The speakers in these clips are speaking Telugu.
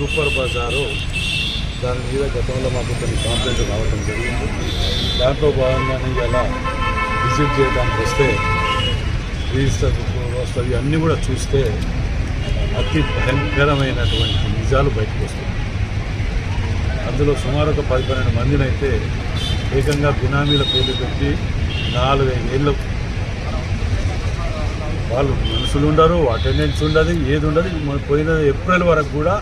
సూపర్ బజారు దాని మీద గతంలో మాకు కొన్ని కంప్లైంట్లు రావడం జరిగింది. దాంట్లో భాగంగానే ఇలా విజిట్ చేయడానికి వస్తే రిజిస్టర్ వస్తుంది అన్నీ కూడా చూస్తే అతి భయంకరమైనటువంటి నిజాలు బయటకు వస్తాయి. అందులో సుమారు ఒక 10-12 మందిని అయితే ఏకంగా బినామీల పేర్లు పెట్టి 4-5 ఏళ్ళు వాళ్ళు మనుషులు ఉండరు, అటెండెన్స్ ఉండదు, ఏది ఉండదు. పోయిన ఏప్రిల్ వరకు కూడా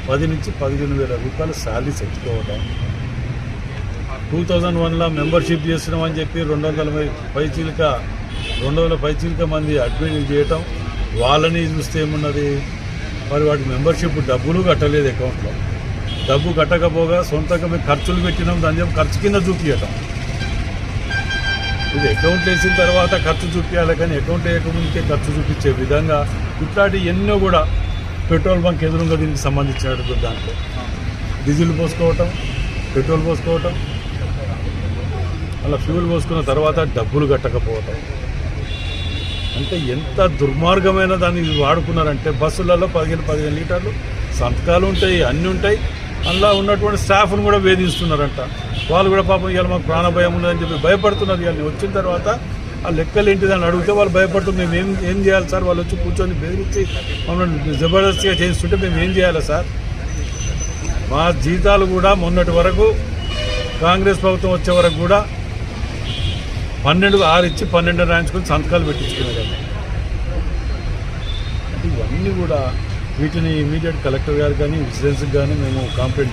10 నుంచి 15,000 రూపాయలు శాలరీ తెచ్చుకోవడం. 2001లో మెంబర్షిప్ చేస్తున్నామని చెప్పి 200 పైచీలిక మంది అడ్మిట్ చేయటం. వాళ్ళని చూస్తే ఏమున్నది, మరి వాటి మెంబర్షిప్ డబ్బులు కట్టలేదు, అకౌంట్లో డబ్బు కట్టకపోగా సొంతంగా మేము ఖర్చులు పెట్టినాం, దాని చెప్పి ఖర్చు కింద చూపించటం. ఇది అకౌంట్ వేసిన తర్వాత ఖర్చు చూపించాలి, కానీ అకౌంట్ వేయకముందుకే ఖర్చు చూపించే విధంగా ఇట్లాంటి ఎన్నో కూడా పెట్రోల్ బంక్ ఎదురుగా దీనికి సంబంధించినటువంటి దాంట్లో డీజిల్ పోసుకోవటం, పెట్రోల్ పోసుకోవటం, అలా ఫ్యూల్ పోసుకున్న తర్వాత డబ్బులు కట్టకపోవటం. అంటే ఎంత దుర్మార్గమైన దాన్ని వాడుకున్నారంటే బస్సులలో 15 లీటర్లు సంతకాలు ఉంటాయి, అన్నీ ఉంటాయి. అందులో ఉన్నటువంటి స్టాఫ్ను కూడా వేధిస్తున్నారంట. వాళ్ళు కూడా పాపం ఇవాళ మాకు ప్రాణభయం ఉన్నదని చెప్పి భయపడుతున్నారు. ఇవాళ వచ్చిన తర్వాత ఆ లెక్కలు ఏంటిదని అడిగితే వాళ్ళు భయపడుతున్నారు. మేము ఏం చేయాలి సార్, వాళ్ళు వచ్చి కూర్చొని బెదిరించి మమ్మల్ని జబర్దస్తిగా చేస్తుంటే మేము ఏం చేయాలి సార్? మా జీతాలు కూడా మొన్నటి వరకు కాంగ్రెస్ ప్రభుత్వం వచ్చే వరకు కూడా 12,6 ఇచ్చి 12 రాయించుకొని సంతకాలు పెట్టించుకున్నారు. ఇవన్నీ కూడా వీటిని ఇమీడియట్ కలెక్టర్ గారు కానీ విజిలెన్స్కి కానీ మేము కంప్లైంట్